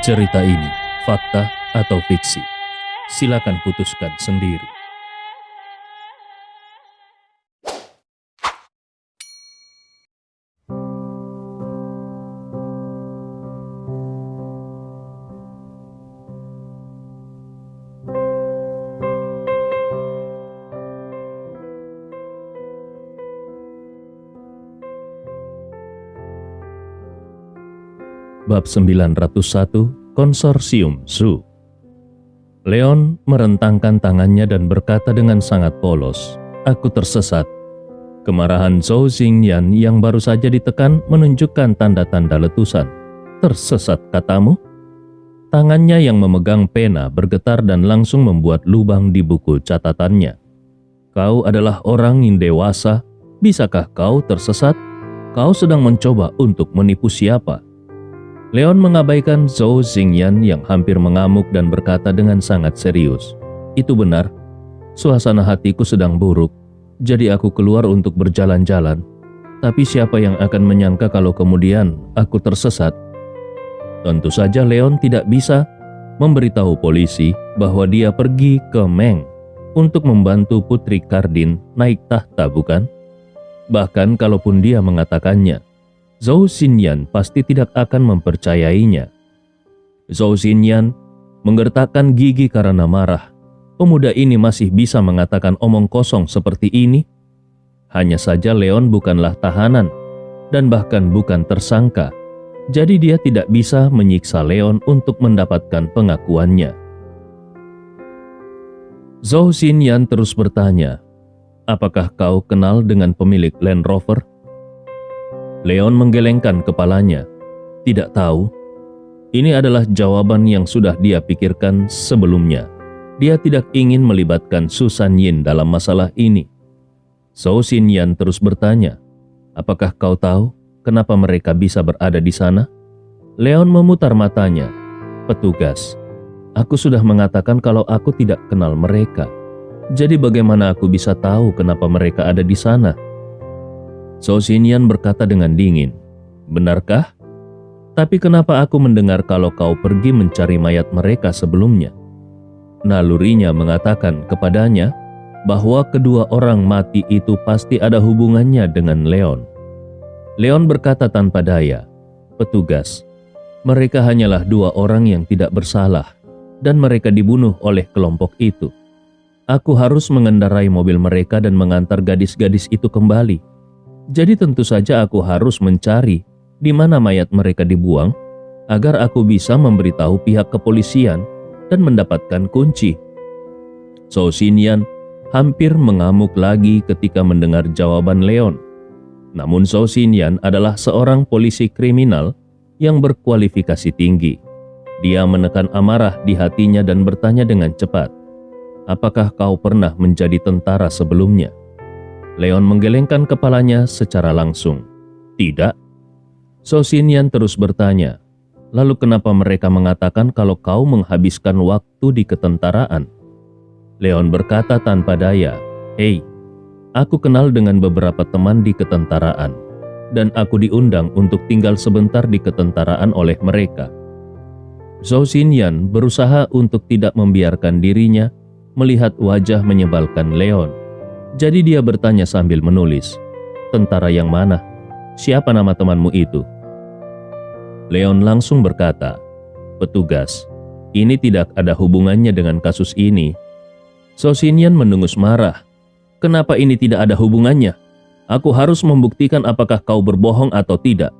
Cerita ini fakta atau fiksi? Silakan putuskan sendiri. Bab 901 Konsorsium Zoo. Leon merentangkan tangannya dan berkata dengan sangat polos, "Aku tersesat." Kemarahan Zhou Xingyan yang baru saja ditekan menunjukkan tanda-tanda letusan. "Tersesat katamu?" Tangannya yang memegang pena bergetar dan langsung membuat lubang di buku catatannya. "Kau adalah orang yang dewasa. Bisakah kau tersesat? Kau sedang mencoba untuk menipu siapa?" Leon mengabaikan Zhou Xingyan yang hampir mengamuk dan berkata dengan sangat serius, "Itu benar, suasana hatiku sedang buruk, jadi aku keluar untuk berjalan-jalan. Tapi siapa yang akan menyangka kalau kemudian aku tersesat?" Tentu saja Leon tidak bisa memberitahu polisi bahwa dia pergi ke Meng untuk membantu Putri Kardin naik tahta, bukan? Bahkan kalaupun dia mengatakannya, Zhou Xingyan pasti tidak akan mempercayainya. Zhou Xingyan menggertakkan gigi karena marah. Pemuda ini masih bisa mengatakan omong kosong seperti ini? Hanya saja Leon bukanlah tahanan dan bahkan bukan tersangka. Jadi dia tidak bisa menyiksa Leon untuk mendapatkan pengakuannya. Zhou Xingyan terus bertanya, "Apakah kau kenal dengan pemilik Land Rover?" Leon menggelengkan kepalanya. Tidak tahu. Ini adalah jawaban yang sudah dia pikirkan sebelumnya. Dia tidak ingin melibatkan Susan Yin dalam masalah ini. Zhou Xingyan terus bertanya, "Apakah kau tahu kenapa mereka bisa berada di sana?" Leon memutar matanya. "Petugas, aku sudah mengatakan kalau aku tidak kenal mereka. Jadi bagaimana aku bisa tahu kenapa mereka ada di sana?" Zhou Xingyan berkata dengan dingin, "Benarkah? Tapi kenapa aku mendengar kalau kau pergi mencari mayat mereka sebelumnya?" Nalurinya mengatakan kepadanya bahwa kedua orang mati itu pasti ada hubungannya dengan Leon. Leon berkata tanpa daya, "Petugas, mereka hanyalah dua orang yang tidak bersalah dan mereka dibunuh oleh kelompok itu. Aku harus mengendarai mobil mereka dan mengantar gadis-gadis itu kembali. Jadi tentu saja aku harus mencari di mana mayat mereka dibuang agar aku bisa memberitahu pihak kepolisian dan mendapatkan kunci." Zhou Xingyan hampir mengamuk lagi ketika mendengar jawaban Leon. Namun Zhou Xingyan adalah seorang polisi kriminal yang berkualifikasi tinggi. Dia menekan amarah di hatinya dan bertanya dengan cepat, "Apakah kau pernah menjadi tentara sebelumnya?" Leon menggelengkan kepalanya secara langsung. "Tidak." Zhou Xingyan terus bertanya, "Lalu kenapa mereka mengatakan kalau kau menghabiskan waktu di ketentaraan?" Leon berkata tanpa daya, "Hei, aku kenal dengan beberapa teman di ketentaraan, dan aku diundang untuk tinggal sebentar di ketentaraan oleh mereka." Zhou Xingyan berusaha untuk tidak membiarkan dirinya melihat wajah menyebalkan Leon. Jadi dia bertanya sambil menulis, "Tentara yang mana? Siapa nama temanmu itu?" Leon langsung berkata, "Petugas, ini tidak ada hubungannya dengan kasus ini." Zhou Xingyan mendengus marah. "Kenapa ini tidak ada hubungannya? Aku harus membuktikan apakah kau berbohong atau tidak."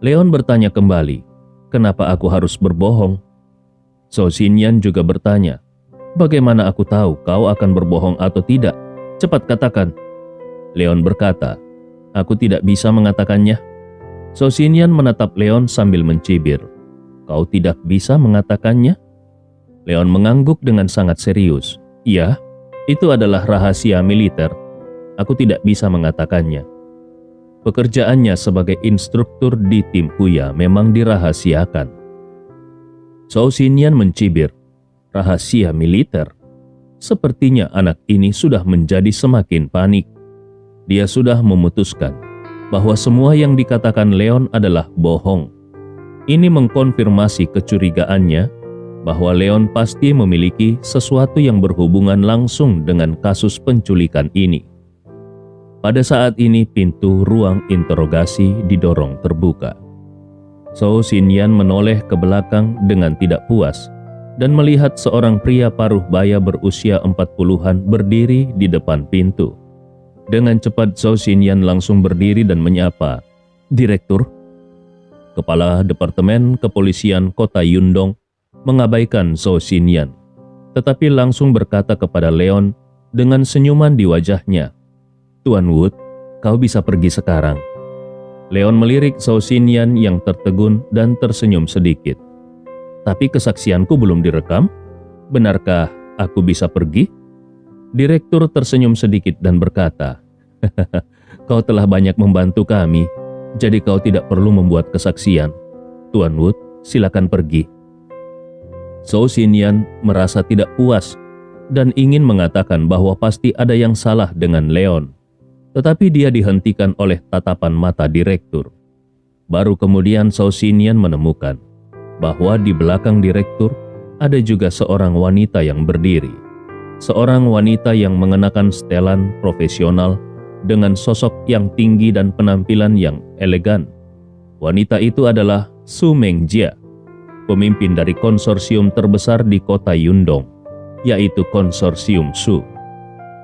Leon bertanya kembali, "Kenapa aku harus berbohong?" Zhou Xingyan juga bertanya, "Bagaimana aku tahu kau akan berbohong atau tidak? Cepat katakan." Leon berkata, "Aku tidak bisa mengatakannya." Zhou Xingyan menatap Leon sambil mencibir, "Kau tidak bisa mengatakannya?" Leon mengangguk dengan sangat serius. "Ya, itu adalah rahasia militer. Aku tidak bisa mengatakannya." Pekerjaannya sebagai instruktur di tim Huya memang dirahasiakan. Zhou Xingyan mencibir, "Rahasia militer?" Sepertinya anak ini sudah menjadi semakin panik. Dia sudah memutuskan bahwa semua yang dikatakan Leon adalah bohong. Ini mengkonfirmasi kecurigaannya bahwa Leon pasti memiliki sesuatu yang berhubungan langsung dengan kasus penculikan ini. Pada saat ini pintu ruang interogasi didorong terbuka. Zhou Xinyan menoleh ke belakang dengan tidak puas dan melihat seorang pria paruh baya berusia 40-an berdiri di depan pintu. Dengan cepat Zhou Xinyan langsung berdiri dan menyapa, "Direktur." Kepala Departemen Kepolisian Kota Yundong mengabaikan Zhou Xinyan, tetapi langsung berkata kepada Leon dengan senyuman di wajahnya, "Tuan Wood, kau bisa pergi sekarang." Leon melirik Zhou Xinyan yang tertegun dan tersenyum sedikit. "Tapi kesaksianku belum direkam? Benarkah aku bisa pergi?" Direktur tersenyum sedikit dan berkata, "Kau telah banyak membantu kami, jadi kau tidak perlu membuat kesaksian. Tuan Wood, silakan pergi." Zhou Xinyan merasa tidak puas dan ingin mengatakan bahwa pasti ada yang salah dengan Leon. Tetapi dia dihentikan oleh tatapan mata direktur. Baru kemudian Zhou Xinyan menemukan bahwa di belakang direktur ada juga seorang wanita yang berdiri. Seorang wanita yang mengenakan setelan profesional dengan sosok yang tinggi dan penampilan yang elegan. Wanita itu adalah Su Mengjia, pemimpin dari konsorsium terbesar di kota Yundong, yaitu Konsorsium Su.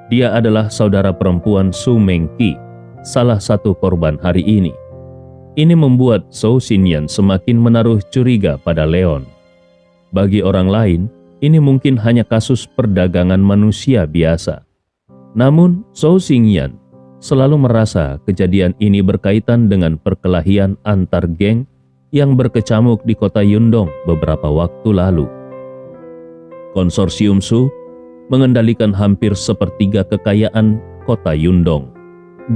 Dia adalah saudara perempuan Su Mengqi, salah satu korban hari ini. Ini membuat Zhou Xinyan semakin menaruh curiga pada Leon. Bagi orang lain, ini mungkin hanya kasus perdagangan manusia biasa. Namun, Zhou Xinyan selalu merasa kejadian ini berkaitan dengan perkelahian antar geng yang berkecamuk di kota Yundong beberapa waktu lalu. Konsorsium Su mengendalikan hampir sepertiga kekayaan kota Yundong,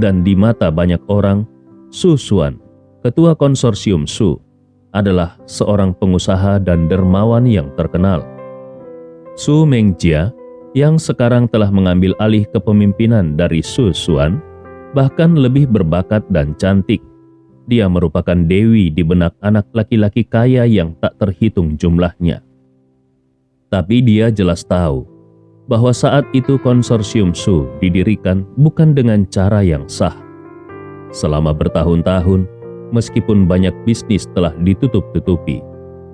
dan di mata banyak orang, Su Xuan, ketua konsorsium Su, adalah seorang pengusaha dan dermawan yang terkenal. Su Mengjia, yang sekarang telah mengambil alih kepemimpinan dari Su Xuan, bahkan lebih berbakat dan cantik. Dia merupakan dewi di benak anak laki-laki kaya yang tak terhitung jumlahnya. Tapi dia jelas tahu bahwa saat itu konsorsium Su didirikan bukan dengan cara yang sah. Selama bertahun-tahun, meskipun banyak bisnis telah ditutup-tutupi,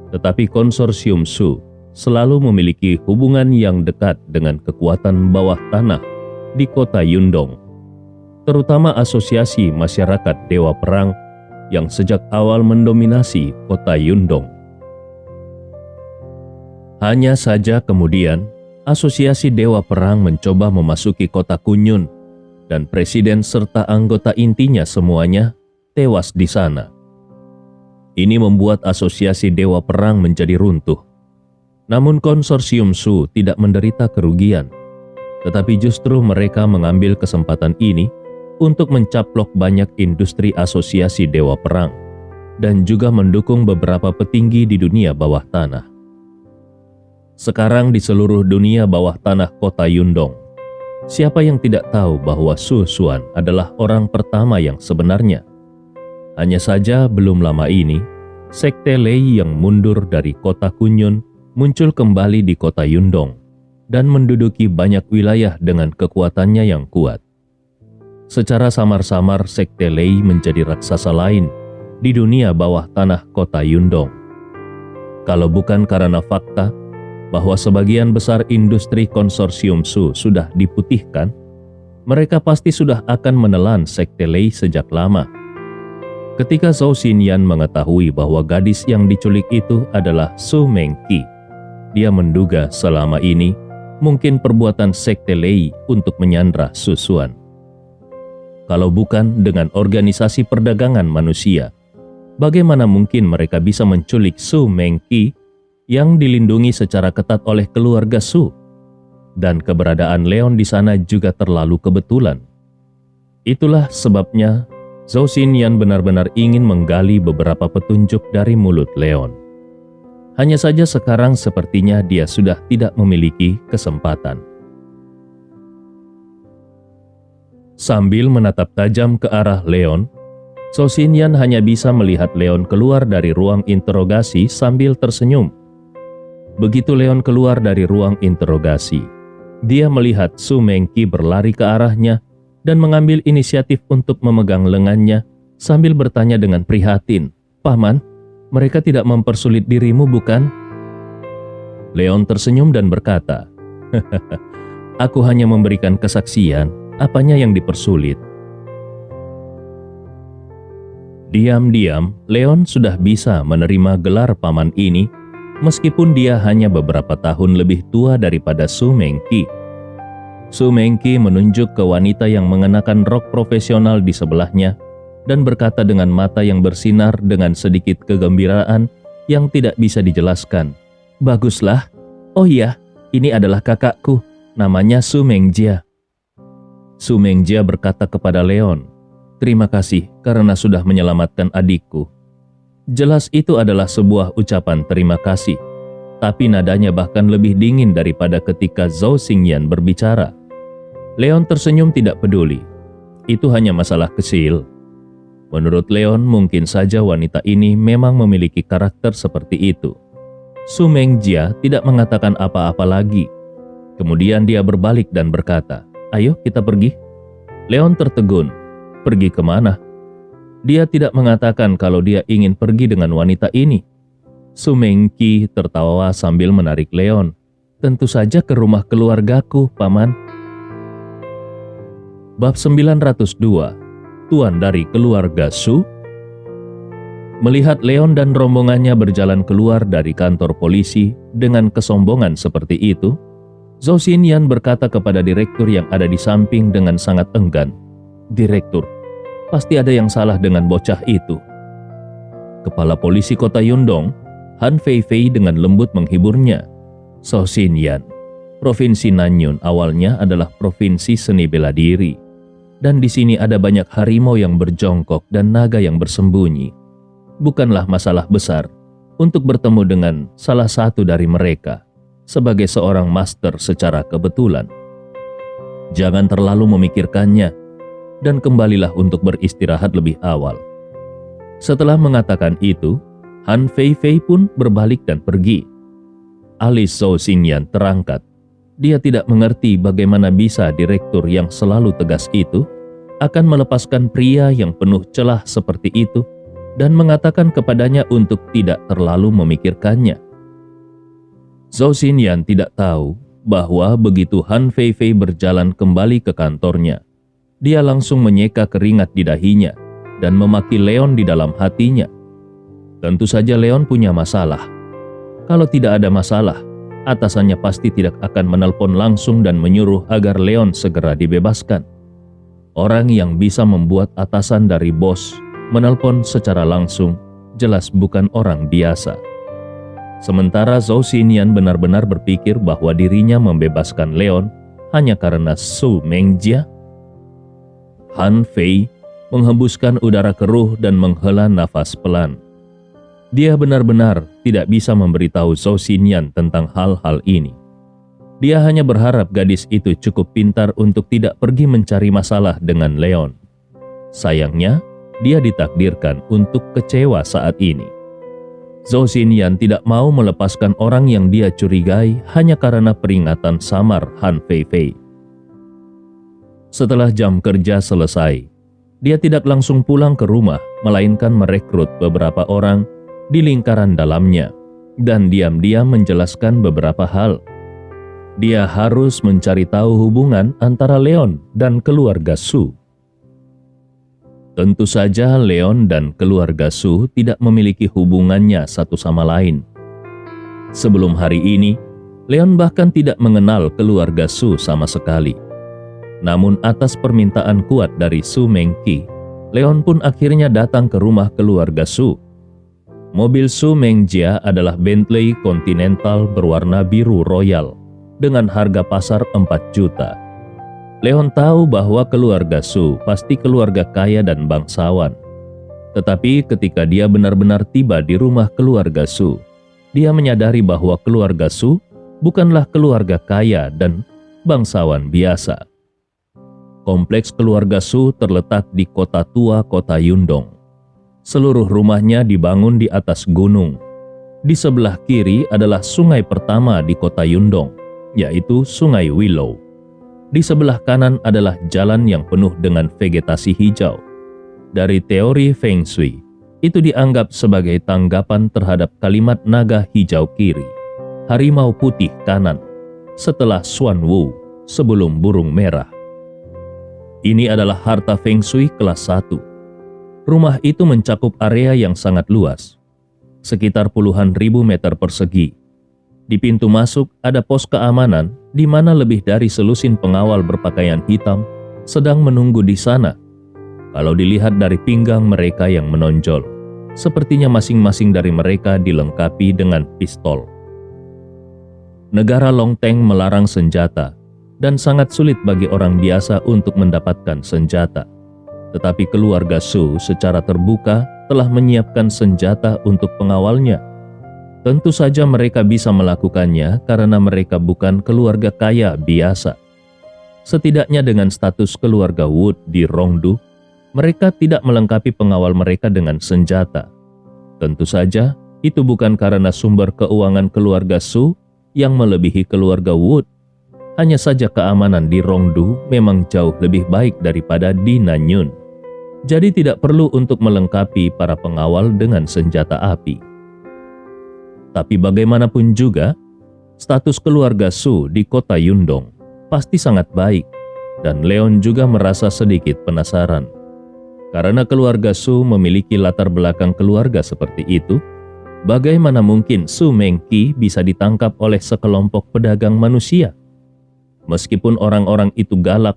tetapi konsorsium Su selalu memiliki hubungan yang dekat dengan kekuatan bawah tanah di kota Yundong, terutama asosiasi masyarakat Dewa Perang yang sejak awal mendominasi kota Yundong. Hanya saja kemudian, asosiasi Dewa Perang mencoba memasuki kota Kunyun, dan presiden serta anggota intinya semuanya tewas di sana. Ini membuat asosiasi Dewa Perang menjadi runtuh. Namun konsorsium Su tidak menderita kerugian, tetapi justru mereka mengambil kesempatan ini untuk mencaplok banyak industri asosiasi Dewa Perang dan juga mendukung beberapa petinggi di dunia bawah tanah. Sekarang di seluruh dunia bawah tanah kota Yundong, siapa yang tidak tahu bahwa Su Xuan adalah orang pertama yang sebenarnya? Hanya saja belum lama ini, Sekte Lei yang mundur dari kota Kunyun muncul kembali di kota Yundong dan menduduki banyak wilayah dengan kekuatannya yang kuat. Secara samar-samar Sekte Lei menjadi raksasa lain di dunia bawah tanah kota Yundong. Kalau bukan karena fakta bahwa sebagian besar industri konsorsium Su sudah diputihkan, mereka pasti sudah akan menelan Sekte Lei sejak lama. Ketika Zhou Xinyan mengetahui bahwa gadis yang diculik itu adalah Su Mengqi, dia menduga selama ini mungkin perbuatan Sekte Lei untuk menyandra Su Xuan. Kalau bukan dengan organisasi perdagangan manusia, bagaimana mungkin mereka bisa menculik Su Mengqi yang dilindungi secara ketat oleh keluarga Su? Dan keberadaan Leon di sana juga terlalu kebetulan. Itulah sebabnya Zhou Xinyan benar-benar ingin menggali beberapa petunjuk dari mulut Leon. Hanya saja sekarang sepertinya dia sudah tidak memiliki kesempatan. Sambil menatap tajam ke arah Leon, Zhou Xinyan hanya bisa melihat Leon keluar dari ruang interogasi sambil tersenyum. Begitu Leon keluar dari ruang interogasi, dia melihat Su Mengqi berlari ke arahnya dan mengambil inisiatif untuk memegang lengannya sambil bertanya dengan prihatin, "Paman, mereka tidak mempersulit dirimu, bukan?" Leon tersenyum dan berkata, "Aku hanya memberikan kesaksian, apanya yang dipersulit?" Diam-diam, Leon sudah bisa menerima gelar paman ini, meskipun dia hanya beberapa tahun lebih tua daripada Su Mengqi. Su Mengqi menunjuk ke wanita yang mengenakan rok profesional di sebelahnya dan berkata dengan mata yang bersinar dengan sedikit kegembiraan yang tidak bisa dijelaskan, "Baguslah. Oh iya, ini adalah kakakku, namanya Su Mengjia." Su Mengjia berkata kepada Leon, "Terima kasih karena sudah menyelamatkan adikku." Jelas itu adalah sebuah ucapan terima kasih, tapi nadanya bahkan lebih dingin daripada ketika Zhou Xinyan berbicara. Leon tersenyum tidak peduli. Itu hanya masalah kecil. Menurut Leon, mungkin saja wanita ini memang memiliki karakter seperti itu. Su Mengjia tidak mengatakan apa-apa lagi. Kemudian dia berbalik dan berkata, "Ayo kita pergi." Leon tertegun. Pergi kemana? Dia tidak mengatakan kalau dia ingin pergi dengan wanita ini. Su Mengqi tertawa sambil menarik Leon. "Tentu saja ke rumah keluargaku, Paman." Bab 902, Tuan dari keluarga Su. Melihat Leon dan rombongannya berjalan keluar dari kantor polisi dengan kesombongan seperti itu, Zhou Xinyan berkata kepada direktur yang ada di samping dengan sangat enggan, "Direktur, pasti ada yang salah dengan bocah itu." Kepala polisi kota Yundong, Han Feifei dengan lembut menghiburnya. "Zhou Xinyan, Provinsi Nanyun awalnya adalah provinsi seni bela diri. Dan di sini ada banyak harimau yang berjongkok dan naga yang bersembunyi. Bukanlah masalah besar untuk bertemu dengan salah satu dari mereka sebagai seorang master secara kebetulan. Jangan terlalu memikirkannya dan kembalilah untuk beristirahat lebih awal." Setelah mengatakan itu, Han Feifei pun berbalik dan pergi. Alis Zhou Xinyan terangkat. Dia tidak mengerti bagaimana bisa direktur yang selalu tegas itu akan melepaskan pria yang penuh celah seperti itu dan mengatakan kepadanya untuk tidak terlalu memikirkannya. Zhou Xinyan tidak tahu bahwa begitu Han Feifei berjalan kembali ke kantornya, dia langsung menyeka keringat di dahinya dan memaki Leon di dalam hatinya. Tentu saja Leon punya masalah. Kalau tidak ada masalah, atasannya pasti tidak akan menelpon langsung dan menyuruh agar Leon segera dibebaskan. Orang yang bisa membuat atasan dari bos menelpon secara langsung jelas bukan orang biasa. Sementara Zhou Xinyan benar-benar berpikir bahwa dirinya membebaskan Leon hanya karena Su Mengjia. Han Fei menghembuskan udara keruh dan menghela nafas pelan. Dia benar-benar tidak bisa memberitahu Zhou Xinyan tentang hal-hal ini. Dia hanya berharap gadis itu cukup pintar untuk tidak pergi mencari masalah dengan Leon. Sayangnya, dia ditakdirkan untuk kecewa saat ini. Zhou Xinyan tidak mau melepaskan orang yang dia curigai hanya karena peringatan samar Han Feifei. Setelah jam kerja selesai, dia tidak langsung pulang ke rumah, melainkan merekrut beberapa orang di lingkaran dalamnya dan diam-diam menjelaskan beberapa hal. Dia harus mencari tahu hubungan antara Leon dan keluarga Su. Tentu saja Leon dan keluarga Su tidak memiliki hubungannya satu sama lain. Sebelum hari ini, Leon bahkan tidak mengenal keluarga Su sama sekali. Namun atas permintaan kuat dari Su Mengqi, Leon pun akhirnya datang ke rumah keluarga Su. Mobil Su Mengjia adalah Bentley Continental berwarna biru royal dengan harga pasar 4 juta. Leon tahu bahwa keluarga Su pasti keluarga kaya dan bangsawan. Tetapi ketika dia benar-benar tiba di rumah keluarga Su, dia menyadari bahwa keluarga Su bukanlah keluarga kaya dan bangsawan biasa. Kompleks keluarga Su terletak di kota tua kota Yundong, Seluruh rumahnya dibangun di atas gunung. Di sebelah kiri adalah sungai pertama di kota Yundong, yaitu Sungai Willow. Di sebelah kanan adalah jalan yang penuh dengan vegetasi hijau. Dari teori Feng Shui, itu dianggap sebagai tanggapan terhadap kalimat naga hijau kiri, harimau putih kanan, setelah Xuan Wu sebelum burung merah. Ini adalah harta Feng Shui kelas 1. Rumah itu mencakup area yang sangat luas, sekitar puluhan ribu meter persegi. Di pintu masuk ada pos keamanan di mana lebih dari selusin pengawal berpakaian hitam sedang menunggu di sana. Kalau dilihat dari pinggang mereka yang menonjol, sepertinya masing-masing dari mereka dilengkapi dengan pistol. Negara Longteng melarang senjata dan sangat sulit bagi orang biasa untuk mendapatkan senjata. Tetapi keluarga Su secara terbuka telah menyiapkan senjata untuk pengawalnya. Tentu saja mereka bisa melakukannya karena mereka bukan keluarga kaya biasa. Setidaknya dengan status keluarga Wood di Rongdu, mereka tidak melengkapi pengawal mereka dengan senjata. Tentu saja, itu bukan karena sumber keuangan keluarga Su yang melebihi keluarga Wood. Hanya saja keamanan di Rongdu memang jauh lebih baik daripada di Nanyun. Jadi tidak perlu untuk melengkapi para pengawal dengan senjata api. Tapi bagaimanapun juga, status keluarga Su di kota Yundong pasti sangat baik, dan Leon juga merasa sedikit penasaran. Karena keluarga Su memiliki latar belakang keluarga seperti itu, bagaimana mungkin Su Mengqi bisa ditangkap oleh sekelompok pedagang manusia? Meskipun orang-orang itu galak,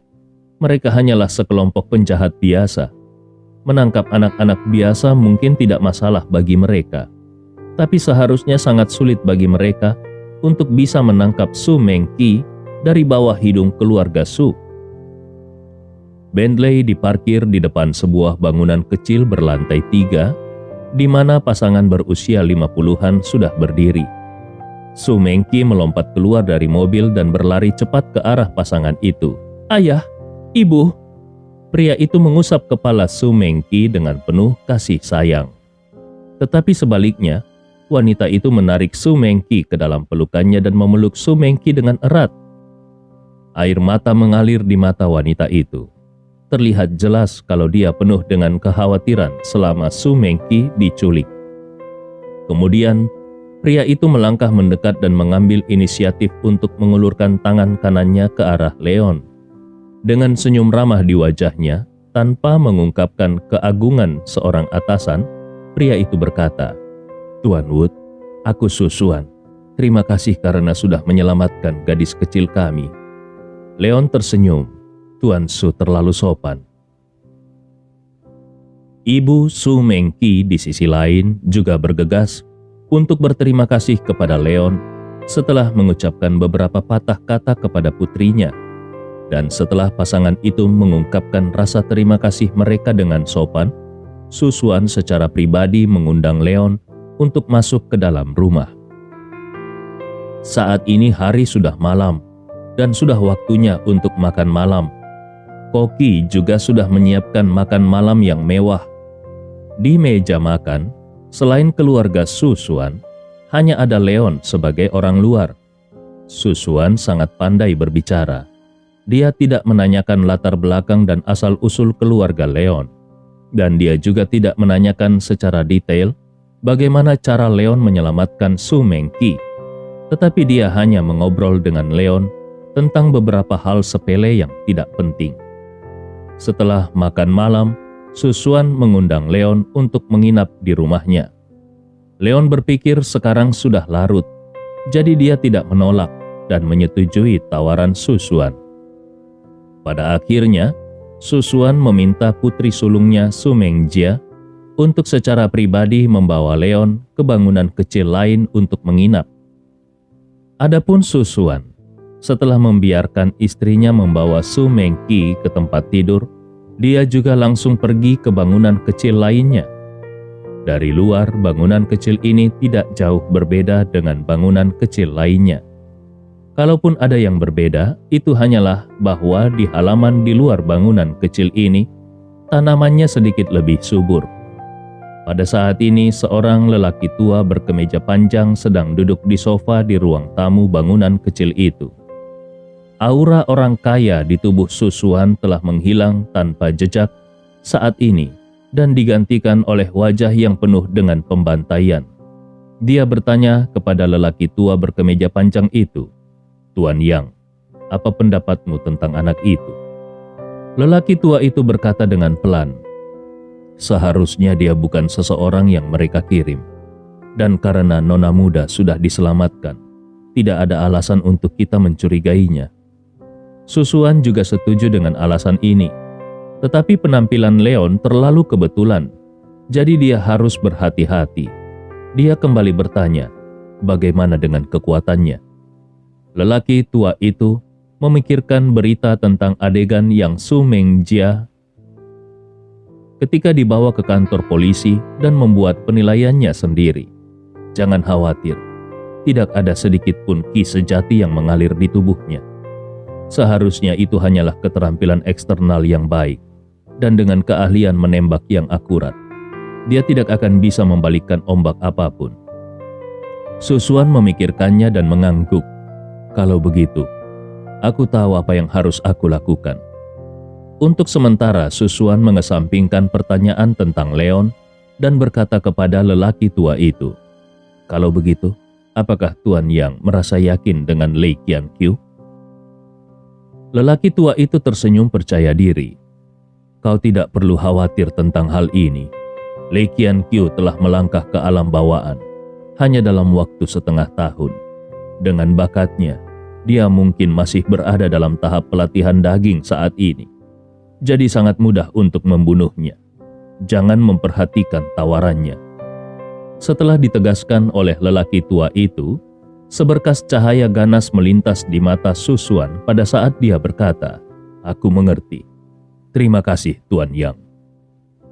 mereka hanyalah sekelompok penjahat biasa. Menangkap anak-anak biasa mungkin tidak masalah bagi mereka, tapi seharusnya sangat sulit bagi mereka untuk bisa menangkap Su Mengqi dari bawah hidung keluarga Su. Bentley diparkir di depan sebuah bangunan kecil berlantai 3, di mana pasangan berusia 50-an sudah berdiri. Su Mengqi melompat keluar dari mobil dan berlari cepat ke arah pasangan itu. "Ayah, Ibu!" Pria itu mengusap kepala Su Mengqi dengan penuh kasih sayang. Tetapi sebaliknya, wanita itu menarik Su Mengqi ke dalam pelukannya dan memeluk Su Mengqi dengan erat. Air mata mengalir di mata wanita itu. Terlihat jelas kalau dia penuh dengan kekhawatiran selama Su Mengqi diculik. Kemudian, pria itu melangkah mendekat dan mengambil inisiatif untuk mengulurkan tangan kanannya ke arah Leon. Dengan senyum ramah di wajahnya, tanpa mengungkapkan keagungan seorang atasan, pria itu berkata, "Tuan Wood, aku Su Xuan. Terima kasih karena sudah menyelamatkan gadis kecil kami." Leon tersenyum. Tuan Su terlalu sopan. Ibu Su Mengqi di sisi lain juga bergegas untuk berterima kasih kepada Leon setelah mengucapkan beberapa patah kata kepada putrinya. Dan setelah pasangan itu mengungkapkan rasa terima kasih mereka dengan sopan, Su Xuan secara pribadi mengundang Leon untuk masuk ke dalam rumah. Saat ini hari sudah malam dan sudah waktunya untuk makan malam. Koki juga sudah menyiapkan makan malam yang mewah. Di meja makan, selain keluarga Su Xuan, hanya ada Leon sebagai orang luar. Su Xuan sangat pandai berbicara. Dia tidak menanyakan latar belakang dan asal-usul keluarga Leon. Dan dia juga tidak menanyakan secara detail bagaimana cara Leon menyelamatkan Su Mengqi. Tetapi dia hanya mengobrol dengan Leon tentang beberapa hal sepele yang tidak penting. Setelah makan malam, Su Xuan mengundang Leon untuk menginap di rumahnya. Leon berpikir sekarang sudah larut, jadi dia tidak menolak dan menyetujui tawaran Su Xuan. Pada akhirnya, Su Xuan meminta putri sulungnya Su Mengjia untuk secara pribadi membawa Leon ke bangunan kecil lain untuk menginap. Adapun Su Xuan, setelah membiarkan istrinya membawa Su Mengqi ke tempat tidur, dia juga langsung pergi ke bangunan kecil lainnya. Dari luar, bangunan kecil ini tidak jauh berbeda dengan bangunan kecil lainnya. Kalaupun ada yang berbeda, itu hanyalah bahwa di halaman di luar bangunan kecil ini, tanamannya sedikit lebih subur. Pada saat ini, seorang lelaki tua berkemeja panjang sedang duduk di sofa di ruang tamu bangunan kecil itu. Aura orang kaya di tubuh Su Xuan telah menghilang tanpa jejak saat ini dan digantikan oleh wajah yang penuh dengan pembantaian. Dia bertanya kepada lelaki tua berkemeja panjang itu, "Tuan Yang, apa pendapatmu tentang anak itu?" Lelaki tua itu berkata dengan pelan, "Seharusnya dia bukan seseorang yang mereka kirim. Dan karena nona muda sudah diselamatkan, tidak ada alasan untuk kita mencurigainya." Su Xuan juga setuju dengan alasan ini. Tetapi penampilan Leon terlalu kebetulan, jadi dia harus berhati-hati. Dia kembali bertanya, bagaimana dengan kekuatannya? Lelaki tua itu memikirkan berita tentang adegan yang Su Mengjia ketika dibawa ke kantor polisi dan membuat penilaiannya sendiri. Jangan khawatir, tidak ada sedikit pun ki sejati yang mengalir di tubuhnya. Seharusnya itu hanyalah keterampilan eksternal yang baik, dan dengan keahlian menembak yang akurat, dia tidak akan bisa membalikkan ombak apapun. Su Xuan memikirkannya dan mengangguk. Kalau begitu, aku tahu apa yang harus aku lakukan. Untuk sementara, Su Xuan mengesampingkan pertanyaan tentang Leon dan berkata kepada lelaki tua itu, "Kalau begitu, apakah Tuan Yang merasa yakin dengan Lei Qianqiu?" Lelaki tua itu tersenyum percaya diri. "Kau tidak perlu khawatir tentang hal ini. Lei Qianqiu telah melangkah ke alam bawaan hanya dalam waktu setengah tahun. Dengan bakatnya, dia mungkin masih berada dalam tahap pelatihan daging saat ini. Jadi sangat mudah untuk membunuhnya. Jangan memperhatikan tawarannya." Setelah ditegaskan oleh lelaki tua itu, seberkas cahaya ganas melintas di mata Su Xuan pada saat dia berkata, "Aku mengerti. Terima kasih, Tuan Yang."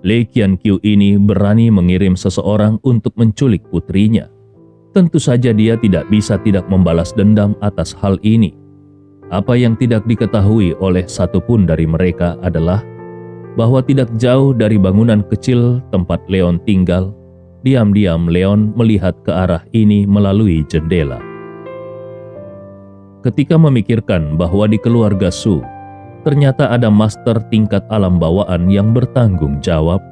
Lei Qianqiu ini berani mengirim seseorang untuk menculik putrinya. Tentu saja dia tidak bisa tidak membalas dendam atas hal ini. Apa yang tidak diketahui oleh satupun dari mereka adalah bahwa tidak jauh dari bangunan kecil tempat Leon tinggal, diam-diam Leon melihat ke arah ini melalui jendela. Ketika memikirkan bahwa di keluarga Su, ternyata ada master tingkat alam bawaan yang bertanggung jawab,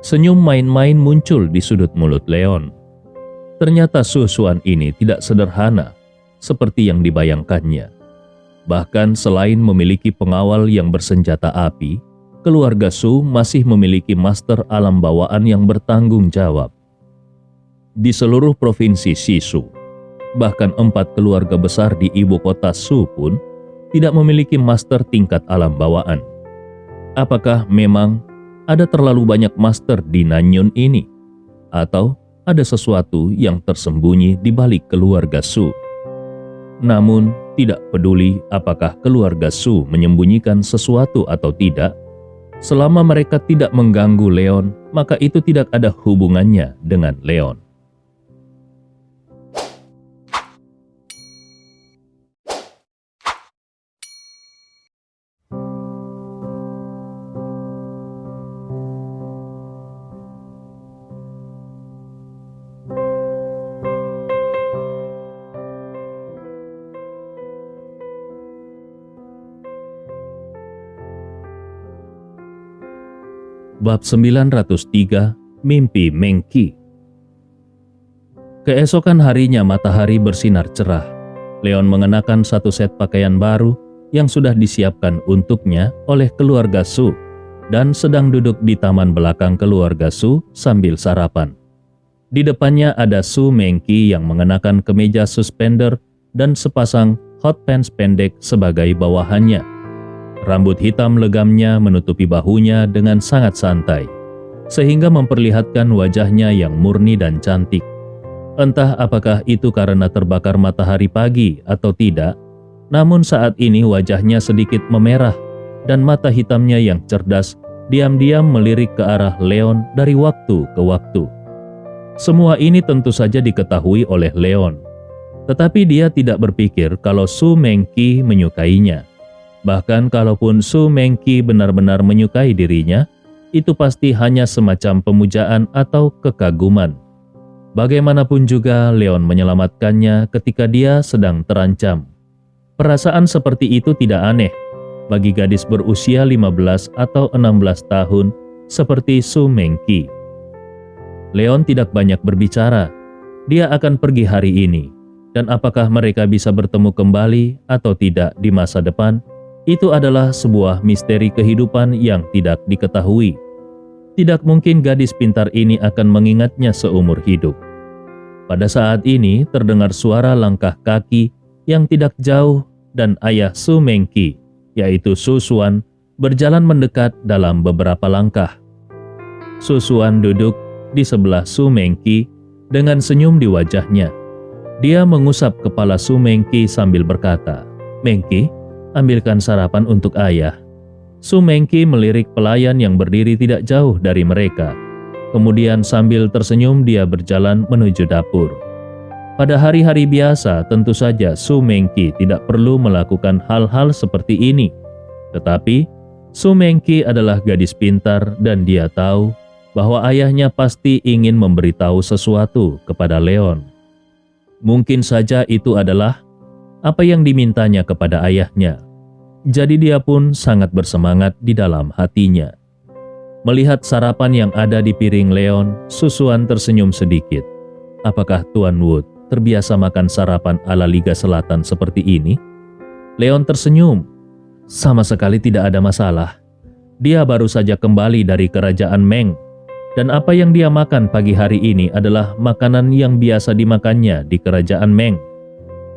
senyum main-main muncul di sudut mulut Leon. Ternyata Su Xuan ini tidak sederhana seperti yang dibayangkannya. Bahkan selain memiliki pengawal yang bersenjata api, keluarga Su masih memiliki master alam bawaan yang bertanggung jawab. Di seluruh provinsi Sisu, bahkan 4 keluarga besar di ibu kota Su pun tidak memiliki master tingkat alam bawaan. Apakah memang ada terlalu banyak master di Nanyun ini? Atau ada sesuatu yang tersembunyi di balik keluarga Su? Namun, tidak peduli apakah keluarga Su menyembunyikan sesuatu atau tidak, selama mereka tidak mengganggu Leon, maka itu tidak ada hubungannya dengan Leon. Bab 903, Mimpi Mengki. Keesokan harinya matahari bersinar cerah. Leon mengenakan satu set pakaian baru yang sudah disiapkan untuknya oleh keluarga Su dan sedang duduk di taman belakang keluarga Su sambil sarapan. Di depannya ada Su Mengki yang mengenakan kemeja suspender dan sepasang hot pants pendek sebagai bawahannya. Rambut hitam legamnya menutupi bahunya dengan sangat santai, sehingga memperlihatkan wajahnya yang murni dan cantik. Entah apakah itu karena terbakar matahari pagi atau tidak, namun saat ini wajahnya sedikit memerah dan mata hitamnya yang cerdas diam-diam melirik ke arah Leon dari waktu ke waktu. Semua ini tentu saja diketahui oleh Leon, tetapi dia tidak berpikir kalau Su Mengki menyukainya. Bahkan kalaupun Su Mengki benar-benar menyukai dirinya, itu pasti hanya semacam pemujaan atau kekaguman. Bagaimanapun juga Leon menyelamatkannya ketika dia sedang terancam. Perasaan seperti itu tidak aneh bagi gadis berusia 15 atau 16 tahun seperti Su Mengqi. Leon tidak banyak berbicara. Dia akan pergi hari ini, dan apakah mereka bisa bertemu kembali atau tidak di masa depan, itu adalah sebuah misteri kehidupan yang tidak diketahui. Tidak mungkin gadis pintar ini akan mengingatnya seumur hidup. Pada saat ini terdengar suara langkah kaki yang tidak jauh dan ayah Su Mengqi, yaitu Su Xuan, berjalan mendekat dalam beberapa langkah. Su Xuan duduk di sebelah Su Mengqi dengan senyum di wajahnya. Dia mengusap kepala Su Mengqi sambil berkata, "Mengqi, ambilkan sarapan untuk ayah." Su Mengqi melirik pelayan yang berdiri tidak jauh dari mereka. Kemudian sambil tersenyum dia berjalan menuju dapur. Pada hari-hari biasa tentu saja Su Mengqi tidak perlu melakukan hal-hal seperti ini. Tetapi Su Mengqi adalah gadis pintar dan dia tahu bahwa ayahnya pasti ingin memberitahu sesuatu kepada Leon. Mungkin saja itu adalah apa yang dimintanya kepada ayahnya. Jadi dia pun sangat bersemangat di dalam hatinya. Melihat sarapan yang ada di piring Leon, Su Xuan tersenyum sedikit. Apakah Tuan Wood terbiasa makan sarapan ala Liga Selatan seperti ini? Leon tersenyum. Sama sekali tidak ada masalah. Dia baru saja kembali dari kerajaan Meng, dan apa yang dia makan pagi hari ini adalah makanan yang biasa dimakannya di kerajaan Meng.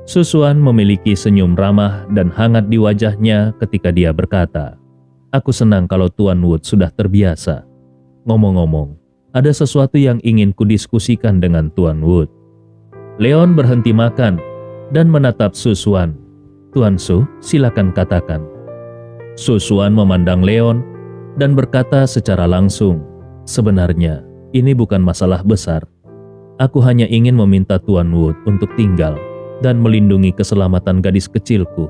Su Xuan memiliki senyum ramah dan hangat di wajahnya ketika dia berkata, "Aku senang kalau Tuan Wood sudah terbiasa. Ngomong-ngomong, ada sesuatu yang ingin kudiskusikan dengan Tuan Wood." Leon berhenti makan dan menatap Su Xuan. "Tuan Su, silakan katakan." Su Xuan memandang Leon dan berkata secara langsung, "Sebenarnya, ini bukan masalah besar. Aku hanya ingin meminta Tuan Wood untuk tinggal dan melindungi keselamatan gadis kecilku."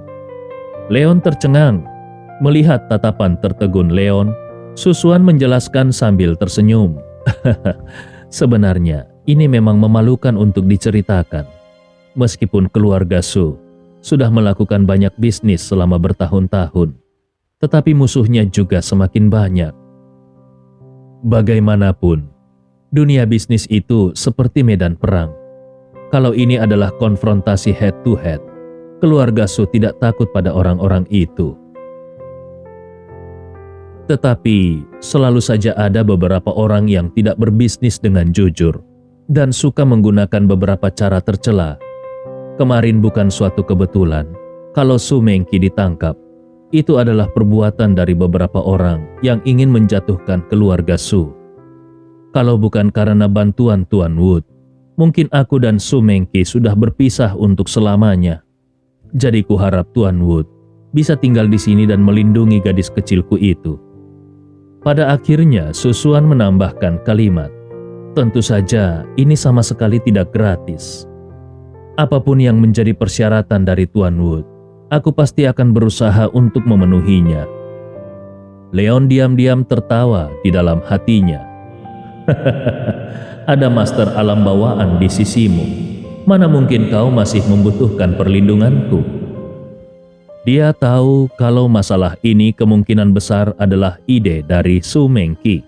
Leon tercengang. Melihat tatapan tertegun Leon, Su Xuan menjelaskan sambil tersenyum. "Sebenarnya, ini memang memalukan untuk diceritakan. Meskipun keluarga Su sudah melakukan banyak bisnis selama bertahun-tahun, tetapi musuhnya juga semakin banyak. Bagaimanapun, dunia bisnis itu seperti medan perang. Kalau ini adalah konfrontasi head to head, keluarga Su tidak takut pada orang-orang itu. Tetapi selalu saja ada beberapa orang yang tidak berbisnis dengan jujur dan suka menggunakan beberapa cara tercela. Kemarin bukan suatu kebetulan kalau Su Mengqi ditangkap. Itu adalah perbuatan dari beberapa orang yang ingin menjatuhkan keluarga Su. Kalau bukan karena bantuan Tuan Wood, mungkin aku dan Su Mengqi sudah berpisah untuk selamanya. Jadi kuharap Tuan Wood bisa tinggal di sini dan melindungi gadis kecilku itu." Pada akhirnya Su Xuan menambahkan kalimat, "Tentu saja ini sama sekali tidak gratis. Apapun yang menjadi persyaratan dari Tuan Wood, aku pasti akan berusaha untuk memenuhinya." Leon diam-diam tertawa di dalam hatinya. "Ada master alam bawaan di sisimu. Mana mungkin kau masih membutuhkan perlindunganku?" Dia tahu kalau masalah ini kemungkinan besar adalah ide dari Su Mengqi.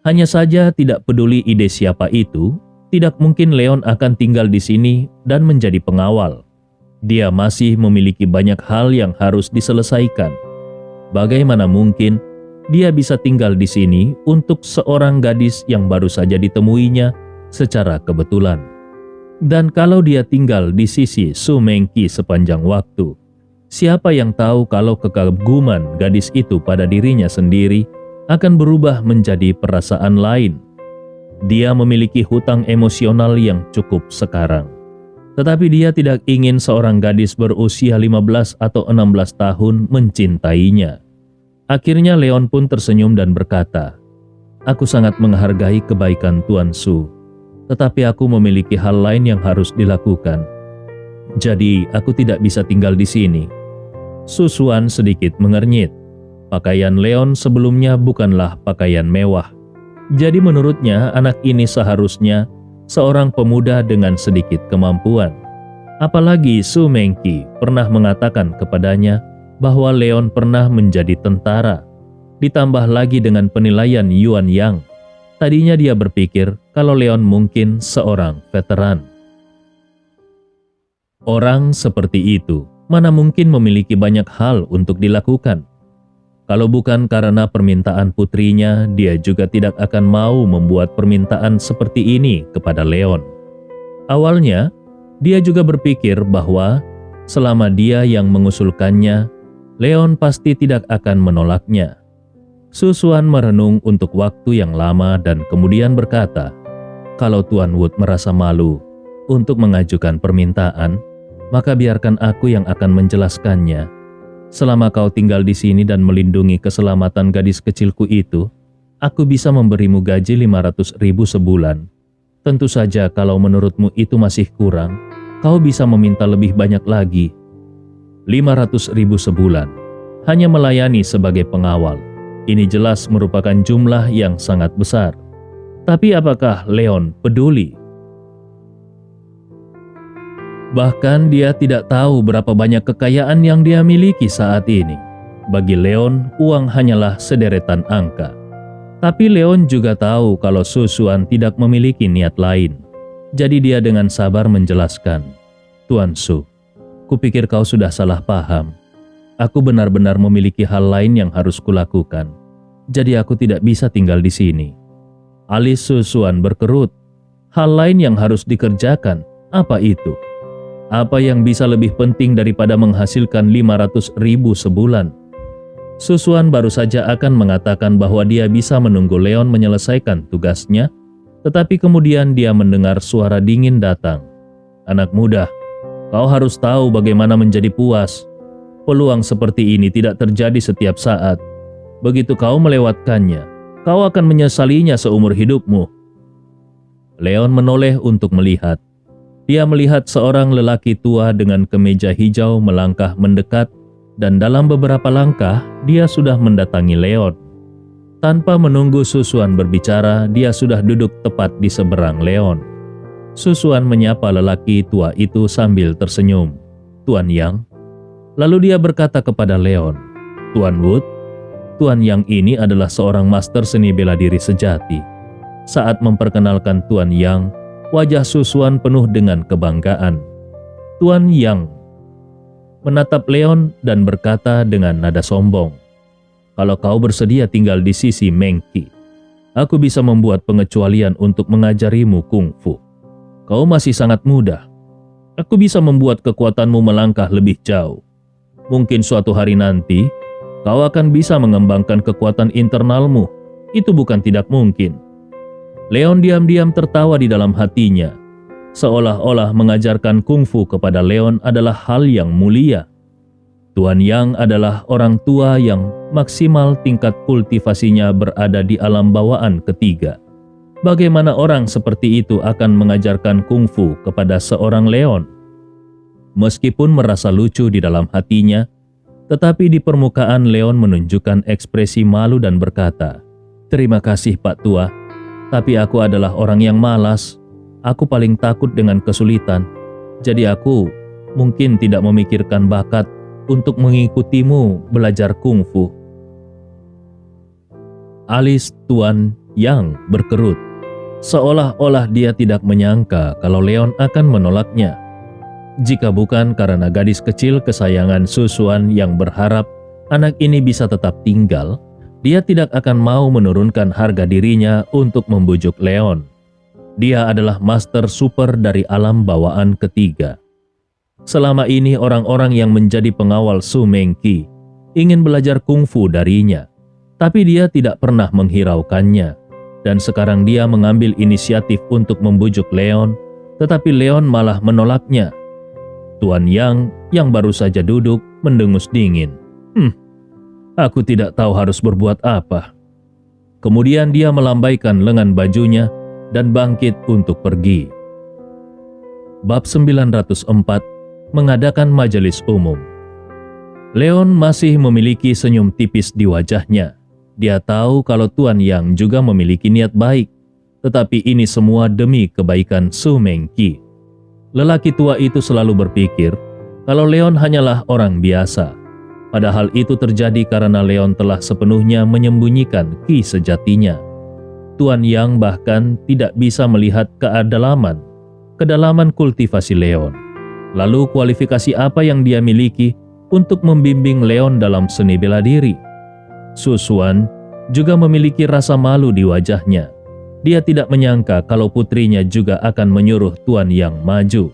Hanya saja tidak peduli ide siapa itu, tidak mungkin Leon akan tinggal di sini dan menjadi pengawal. Dia masih memiliki banyak hal yang harus diselesaikan. Bagaimana mungkin dia bisa tinggal di sini untuk seorang gadis yang baru saja ditemuinya secara kebetulan? Dan kalau dia tinggal di sisi Su Mengqi sepanjang waktu, siapa yang tahu kalau kekaguman gadis itu pada dirinya sendiri akan berubah menjadi perasaan lain? Dia memiliki hutang emosional yang cukup sekarang. Tetapi dia tidak ingin seorang gadis berusia 15 atau 16 tahun mencintainya. Akhirnya Leon pun tersenyum dan berkata, "Aku sangat menghargai kebaikan Tuan Su, tetapi aku memiliki hal lain yang harus dilakukan. Jadi aku tidak bisa tinggal di sini." Su Xuan sedikit mengernyit. Pakaian Leon sebelumnya bukanlah pakaian mewah. Jadi menurutnya anak ini seharusnya seorang pemuda dengan sedikit kemampuan. Apalagi Su Mengqi pernah mengatakan kepadanya bahwa Leon pernah menjadi tentara. Ditambah lagi dengan penilaian Yuan Yang. Tadinya dia berpikir kalau Leon mungkin seorang veteran. Orang seperti itu mana mungkin memiliki banyak hal untuk dilakukan. Kalau bukan karena permintaan putrinya, dia juga tidak akan mau membuat permintaan seperti ini kepada Leon. Awalnya, dia juga berpikir bahwa selama dia yang mengusulkannya, Leon pasti tidak akan menolaknya. Su Xuan merenung untuk waktu yang lama dan kemudian berkata, "Kalau Tuan Wood merasa malu untuk mengajukan permintaan, maka biarkan aku yang akan menjelaskannya. Selama kau tinggal di sini dan melindungi keselamatan gadis kecilku itu, aku bisa memberimu gaji 500.000 sebulan. Tentu saja kalau menurutmu itu masih kurang, kau bisa meminta lebih banyak lagi. 500.000 sebulan, hanya melayani sebagai pengawal. Ini jelas merupakan jumlah yang sangat besar. Tapi apakah Leon peduli? Bahkan dia tidak tahu berapa banyak kekayaan yang dia miliki saat ini. Bagi Leon, uang hanyalah sederetan angka. Tapi Leon juga tahu kalau Su Xuan tidak memiliki niat lain. Jadi dia dengan sabar menjelaskan, "Tuan Su, kupikir kau sudah salah paham. Aku benar-benar memiliki hal lain yang harus kulakukan. Jadi aku tidak bisa tinggal di sini." Alis Su Xuan berkerut. Hal lain yang harus dikerjakan, apa itu? Apa yang bisa lebih penting daripada menghasilkan 500.000 sebulan? Su Xuan baru saja akan mengatakan bahwa dia bisa menunggu Leon menyelesaikan tugasnya, tetapi kemudian dia mendengar suara dingin datang. "Anak muda, kau harus tahu bagaimana menjadi puas. Peluang seperti ini tidak terjadi setiap saat. Begitu kau melewatkannya, kau akan menyesalinya seumur hidupmu." Leon menoleh untuk melihat. Dia melihat seorang lelaki tua dengan kemeja hijau melangkah mendekat, dan dalam beberapa langkah dia sudah mendatangi Leon. Tanpa menunggu Su Xuan berbicara, dia sudah duduk tepat di seberang Leon. Su Xuan menyapa lelaki tua itu sambil tersenyum. "Tuan Yang." Lalu dia berkata kepada Leon, "Tuan Wood, Tuan Yang ini adalah seorang master seni bela diri sejati." Saat memperkenalkan Tuan Yang, wajah Su Xuan penuh dengan kebanggaan. Tuan Yang menatap Leon dan berkata dengan nada sombong, "Kalau kau bersedia tinggal di sisi Mengqi, aku bisa membuat pengecualian untuk mengajarimu kungfu. Kau masih sangat muda. Aku bisa membuat kekuatanmu melangkah lebih jauh. Mungkin suatu hari nanti, kau akan bisa mengembangkan kekuatan internalmu. Itu bukan tidak mungkin." Leon diam-diam tertawa di dalam hatinya, seolah-olah mengajarkan kungfu kepada Leon adalah hal yang mulia. Tuan Yang adalah orang tua yang maksimal tingkat kultivasinya berada di alam bawaan ketiga. Bagaimana orang seperti itu akan mengajarkan kungfu kepada seorang Leon? Meskipun merasa lucu di dalam hatinya, tetapi di permukaan Leon menunjukkan ekspresi malu dan berkata, "Terima kasih Pak Tua. Tapi aku adalah orang yang malas. Aku paling takut dengan kesulitan. Jadi aku mungkin tidak memikirkan bakat untuk mengikutimu belajar kungfu." Alis Tuan Yang berkerut, seolah-olah dia tidak menyangka kalau Leon akan menolaknya. Jika bukan karena gadis kecil kesayangan Su Xuan yang berharap anak ini bisa tetap tinggal, dia tidak akan mau menurunkan harga dirinya untuk membujuk Leon. Dia adalah master super dari alam bawaan ketiga. Selama ini orang-orang yang menjadi pengawal Su Mengqi ingin belajar kungfu darinya, tapi dia tidak pernah menghiraukannya. Dan sekarang dia mengambil inisiatif untuk membujuk Leon, tetapi Leon malah menolaknya. Tuan Yang baru saja duduk mendengus dingin. Aku tidak tahu harus berbuat apa." Kemudian dia melambaikan lengan bajunya dan bangkit untuk pergi. Bab 904, mengadakan majelis umum. Leon masih memiliki senyum tipis di wajahnya. Dia tahu kalau Tuan Yang juga memiliki niat baik, tetapi ini semua demi kebaikan Su Mengqi. Lelaki tua itu selalu berpikir kalau Leon hanyalah orang biasa. Padahal itu terjadi karena Leon telah sepenuhnya menyembunyikan ki sejatinya. Tuan Yang bahkan tidak bisa melihat kedalaman kultivasi Leon. Lalu kualifikasi apa yang dia miliki untuk membimbing Leon dalam seni bela diri? Su Xuan juga memiliki rasa malu di wajahnya. Dia tidak menyangka kalau putrinya juga akan menyuruh Tuan Yang maju.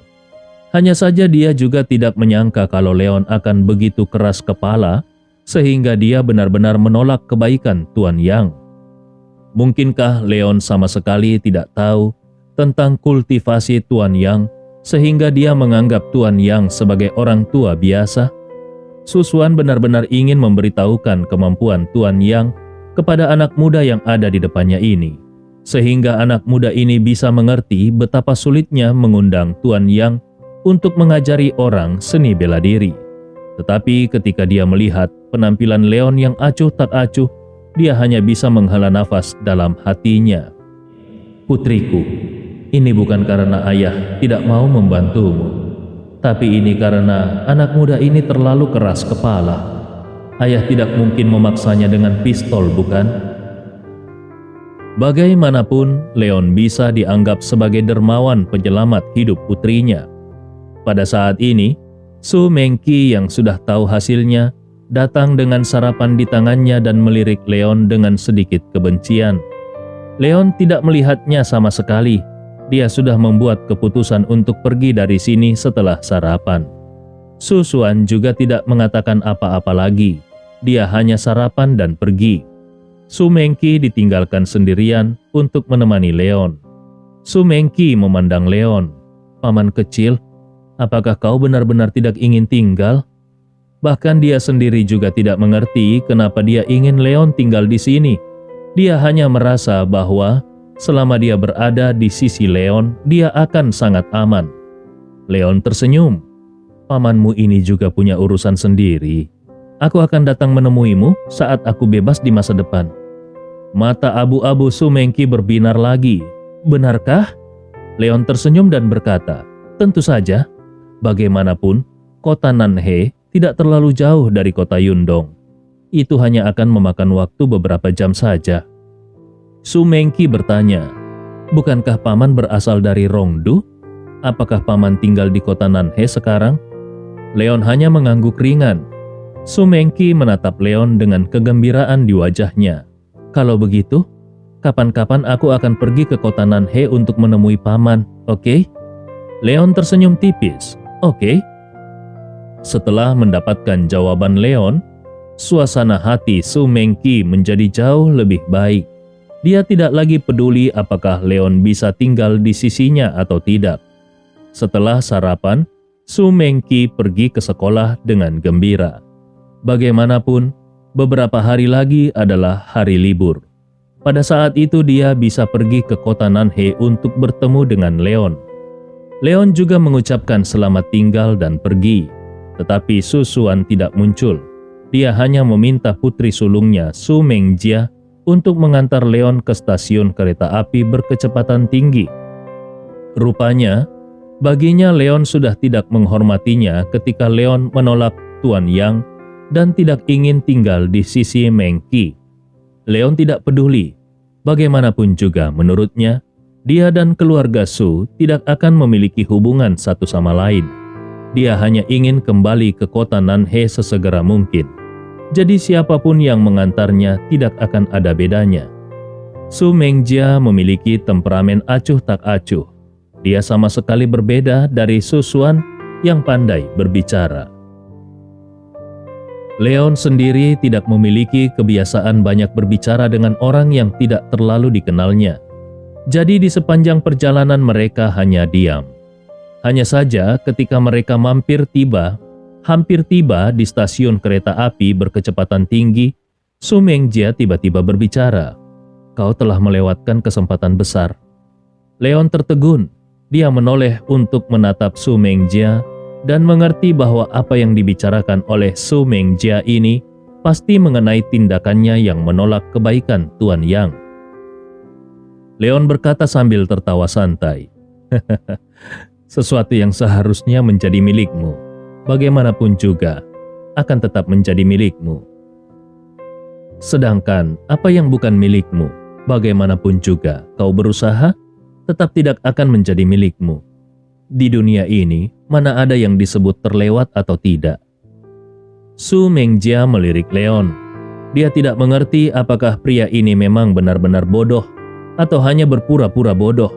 Hanya saja dia juga tidak menyangka kalau Leon akan begitu keras kepala sehingga dia benar-benar menolak kebaikan Tuan Yang. Mungkinkah Leon sama sekali tidak tahu tentang kultivasi Tuan Yang sehingga dia menganggap Tuan Yang sebagai orang tua biasa? Su Xuan benar-benar ingin memberitahukan kemampuan Tuan Yang kepada anak muda yang ada di depannya ini, sehingga anak muda ini bisa mengerti betapa sulitnya mengundang Tuan Yang untuk mengajari orang seni bela diri. Tetapi ketika dia melihat penampilan Leon yang acuh tak acuh, dia hanya bisa menghela nafas dalam hatinya. Putriku, ini bukan karena ayah tidak mau membantumu, tapi ini karena anak muda ini terlalu keras kepala. Ayah tidak mungkin memaksanya dengan pistol, bukan? Bagaimanapun, Leon bisa dianggap sebagai dermawan penyelamat hidup putrinya. Pada saat ini, Su Mengqi yang sudah tahu hasilnya datang dengan sarapan di tangannya dan melirik Leon dengan sedikit kebencian. Leon tidak melihatnya sama sekali. Dia sudah membuat keputusan untuk pergi dari sini setelah sarapan. Su Xuan juga tidak mengatakan apa-apa lagi. Dia hanya sarapan dan pergi. Su Mengqi ditinggalkan sendirian untuk menemani Leon. Su Mengqi memandang Leon. Paman kecil, apakah kau benar-benar tidak ingin tinggal? Bahkan dia sendiri juga tidak mengerti kenapa dia ingin Leon tinggal di sini. Dia hanya merasa bahwa selama dia berada di sisi Leon, dia akan sangat aman. Leon tersenyum. Pamanmu ini juga punya urusan sendiri. Aku akan datang menemuimu saat aku bebas di masa depan. Mata abu-abu Su Mengqi berbinar lagi. Benarkah? Leon tersenyum dan berkata, tentu saja. Bagaimanapun, kota Nanhe tidak terlalu jauh dari kota Yundong. Itu hanya akan memakan waktu beberapa jam saja. Su Mengqi bertanya, bukankah paman berasal dari Rongdu? Apakah paman tinggal di kota Nanhe sekarang? Leon hanya mengangguk ringan. Su Mengqi menatap Leon dengan kegembiraan di wajahnya. Kalau begitu, kapan-kapan aku akan pergi ke kota Nanhe untuk menemui paman, oke? Leon tersenyum tipis. Oke. Setelah mendapatkan jawaban Leon, suasana hati Su Mengqi menjadi jauh lebih baik. Dia tidak lagi peduli apakah Leon bisa tinggal di sisinya atau tidak. Setelah sarapan, Su Mengqi pergi ke sekolah dengan gembira. Bagaimanapun, beberapa hari lagi adalah hari libur. Pada saat itu dia bisa pergi ke kota Nanhe untuk bertemu dengan Leon. Leon juga mengucapkan selamat tinggal dan pergi, tetapi Su Xuan tidak muncul. Dia hanya meminta putri sulungnya Su Mengjia untuk mengantar Leon ke stasiun kereta api berkecepatan tinggi. Rupanya, baginya Leon sudah tidak menghormatinya ketika Leon menolak Tuan Yang dan tidak ingin tinggal di sisi Mengqi. Leon tidak peduli. Bagaimanapun juga menurutnya, dia dan keluarga Su tidak akan memiliki hubungan satu sama lain. Dia hanya ingin kembali ke kota Nanhe sesegera mungkin. Jadi siapapun yang mengantarnya tidak akan ada bedanya. Su Mengjia memiliki temperamen acuh tak acuh. Dia sama sekali berbeda dari Su Xuan yang pandai berbicara. Leon sendiri tidak memiliki kebiasaan banyak berbicara dengan orang yang tidak terlalu dikenalnya. Jadi di sepanjang perjalanan mereka hanya diam. Hanya saja ketika mereka hampir tiba di stasiun kereta api berkecepatan tinggi, Su Mengjia tiba-tiba berbicara. Kau telah melewatkan kesempatan besar. Leon tertegun. Dia menoleh untuk menatap Su Mengjia. dan mengerti bahwa apa yang dibicarakan oleh Su Mengjia ini pasti mengenai tindakannya yang menolak kebaikan Tuan Yang. Leon berkata sambil tertawa santai, "Sesuatu yang seharusnya menjadi milikmu, bagaimanapun juga, akan tetap menjadi milikmu. Sedangkan apa yang bukan milikmu, bagaimanapun juga kau berusaha, tetap tidak akan menjadi milikmu. Di dunia ini, mana ada yang disebut terlewat atau tidak?" Su Mengjia melirik Leon. Dia tidak mengerti apakah pria ini memang benar-benar bodoh atau hanya berpura-pura bodoh.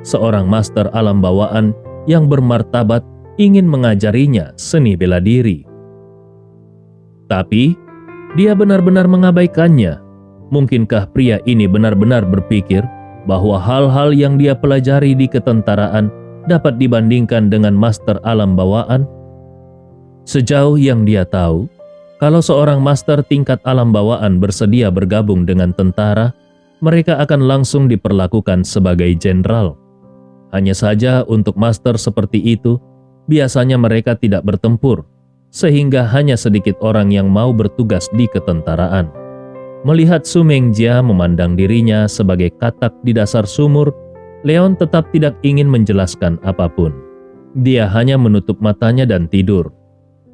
Seorang master alam bawaan yang bermartabat ingin mengajarinya seni bela diri. Tapi, dia benar-benar mengabaikannya. Mungkinkah pria ini benar-benar berpikir bahwa hal-hal yang dia pelajari di ketentaraan dapat dibandingkan dengan master alam bawaan? Sejauh yang dia tahu, kalau seorang master tingkat alam bawaan bersedia bergabung dengan tentara, mereka akan langsung diperlakukan sebagai jenderal. Hanya saja untuk master seperti itu, biasanya mereka tidak bertempur, sehingga hanya sedikit orang yang mau bertugas di ketentaraan. Melihat Su Mengjia memandang dirinya sebagai katak di dasar sumur, Leon tetap tidak ingin menjelaskan apapun. Dia hanya menutup matanya dan tidur.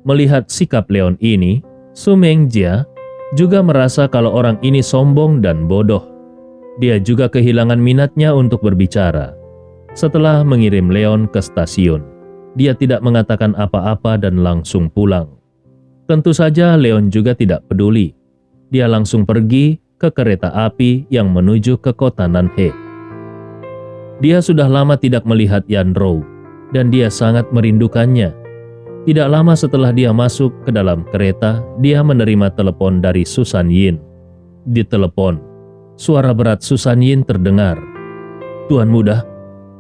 Melihat sikap Leon ini, Su Mengjia juga merasa kalau orang ini sombong dan bodoh. Dia juga kehilangan minatnya untuk berbicara. Setelah mengirim Leon ke stasiun, dia tidak mengatakan apa-apa dan langsung pulang. Tentu saja Leon juga tidak peduli. Dia langsung pergi ke kereta api yang menuju ke kota Nanhe. Dia sudah lama tidak melihat Yan Rou, dan dia sangat merindukannya. Tidak lama setelah dia masuk ke dalam kereta, dia menerima telepon dari Susan Yin. Di telepon, suara berat Susan Yin terdengar. "Tuan Muda,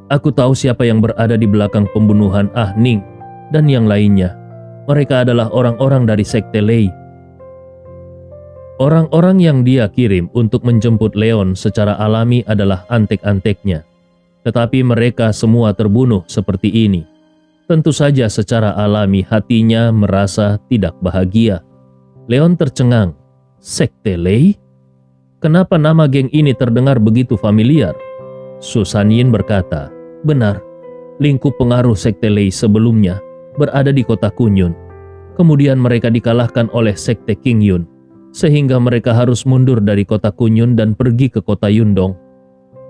aku tahu siapa yang berada di belakang pembunuhan Ah Ning dan yang lainnya. Mereka adalah orang-orang dari Sekte Lei." Orang-orang yang dia kirim untuk menjemput Leon secara alami adalah antek-anteknya. Tetapi mereka semua terbunuh seperti ini. Tentu saja secara alami hatinya merasa tidak bahagia. Leon tercengang. Sekte Lei? Kenapa nama geng ini terdengar begitu familiar? Susan Yin berkata, "Benar, lingkup pengaruh Sekte Lei sebelumnya berada di kota Kunyun. Kemudian mereka dikalahkan oleh Sekte King Yun, sehingga mereka harus mundur dari kota Kunyun dan pergi ke kota Yundong.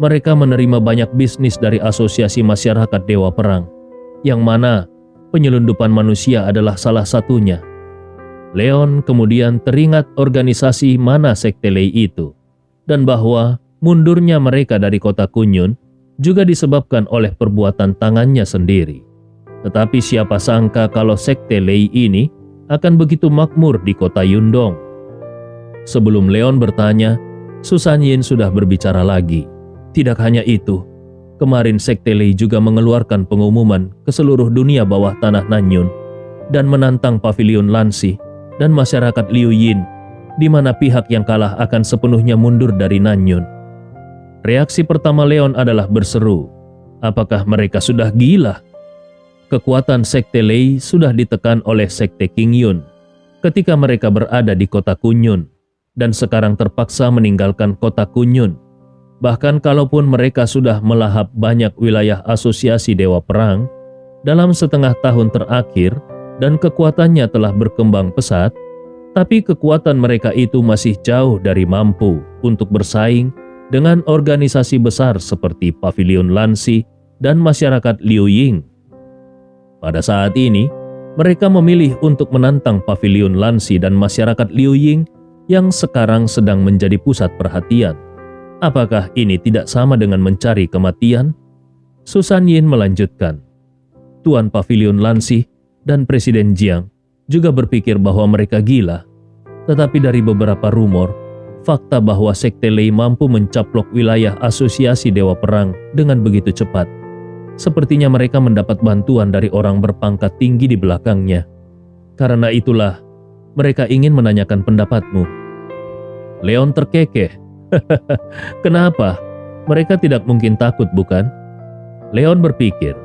Mereka menerima banyak bisnis dari asosiasi masyarakat Dewa Perang, yang mana penyelundupan manusia adalah salah satunya." Leon kemudian teringat organisasi mana Sekte Lei itu, dan bahwa mundurnya mereka dari kota Kunyun juga disebabkan oleh perbuatan tangannya sendiri. Tetapi siapa sangka kalau Sekte Lei ini akan begitu makmur di kota Yundong. Sebelum Leon bertanya, Susan Yin sudah berbicara lagi. Tidak hanya itu, kemarin Sekte Lei juga mengeluarkan pengumuman ke seluruh dunia bawah tanah Nanyun dan menantang Pavilion Lansi dan masyarakat Liu Yin, di mana pihak yang kalah akan sepenuhnya mundur dari Nanyun. Reaksi pertama Leon adalah berseru, apakah mereka sudah gila? Kekuatan Sekte Lei sudah ditekan oleh Sekte King Yun ketika mereka berada di kota Kunyun dan sekarang terpaksa meninggalkan kota Kunyun. Bahkan kalaupun mereka sudah melahap banyak wilayah asosiasi Dewa Perang dalam setengah tahun terakhir dan kekuatannya telah berkembang pesat, tapi kekuatan mereka itu masih jauh dari mampu untuk bersaing dengan organisasi besar seperti Pavilion Lansi dan masyarakat Liu Ying. Pada saat ini, mereka memilih untuk menantang Pavilion Lansi dan masyarakat Liu Ying yang sekarang sedang menjadi pusat perhatian. Apakah ini tidak sama dengan mencari kematian? Susan Yin melanjutkan, Tuan Pavilion Lansi dan Presiden Jiang juga berpikir bahwa mereka gila. Tetapi dari beberapa rumor, fakta bahwa Sekte Lei mampu mencaplok wilayah asosiasi Dewa Perang dengan begitu cepat, sepertinya mereka mendapat bantuan dari orang berpangkat tinggi di belakangnya. Karena itulah, mereka ingin menanyakan pendapatmu. Leon terkekeh. Kenapa? Mereka tidak mungkin takut, bukan? Leon berpikir,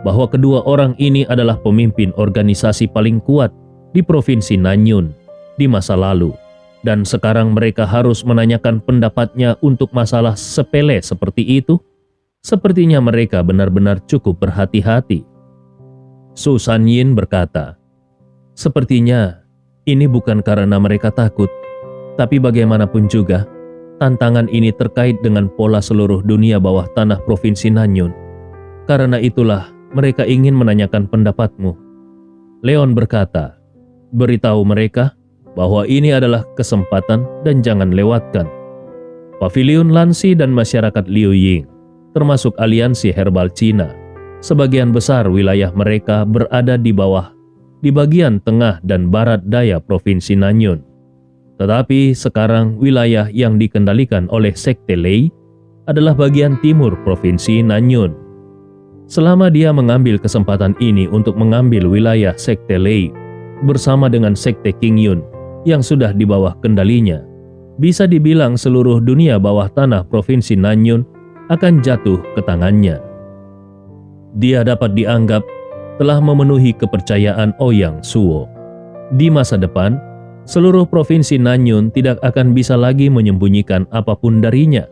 bahwa kedua orang ini adalah pemimpin organisasi paling kuat di Provinsi Nanyun di masa lalu, dan sekarang mereka harus menanyakan pendapatnya untuk masalah sepele seperti itu? Sepertinya mereka benar-benar cukup berhati-hati. Su Sanyin berkata, "Sepertinya ini bukan karena mereka takut, tapi bagaimanapun juga, tantangan ini terkait dengan pola seluruh dunia bawah tanah Provinsi Nanyun. Karena itulah mereka ingin menanyakan pendapatmu." Leon berkata, "Beritahu mereka bahwa ini adalah kesempatan dan jangan lewatkan." Paviliun Lansi dan masyarakat Liu Ying, termasuk aliansi herbal Cina, sebagian besar wilayah mereka berada di bagian tengah dan barat daya Provinsi Nanyun. Tetapi sekarang wilayah yang dikendalikan oleh Sekte Lei adalah bagian timur Provinsi Nanyun. Selama dia mengambil kesempatan ini untuk mengambil wilayah Sekte Lei bersama dengan Sekte Qingyun yang sudah di bawah kendalinya, bisa dibilang seluruh dunia bawah tanah Provinsi Nanyun akan jatuh ke tangannya. Dia dapat dianggap telah memenuhi kepercayaan Ouyang Suo. Di masa depan, seluruh Provinsi Nanyun tidak akan bisa lagi menyembunyikan apapun darinya.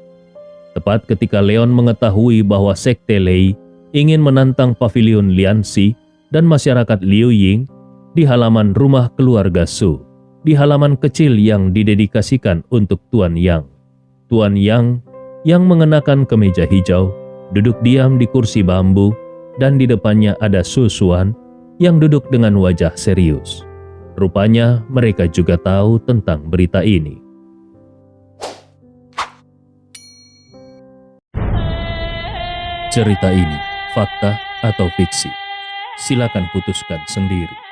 Tepat ketika Leon mengetahui bahwa Sekte Lei ingin menantang Paviliun Lianxi dan masyarakat Liu Ying di halaman rumah keluarga Su, di halaman kecil yang didedikasikan untuk Tuan Yang. Tuan Yang yang mengenakan kemeja hijau duduk diam di kursi bambu, dan di depannya ada Su Xuan yang duduk dengan wajah serius. Rupanya mereka juga tahu tentang berita ini. Cerita ini fakta atau fiksi? Silakan putuskan sendiri.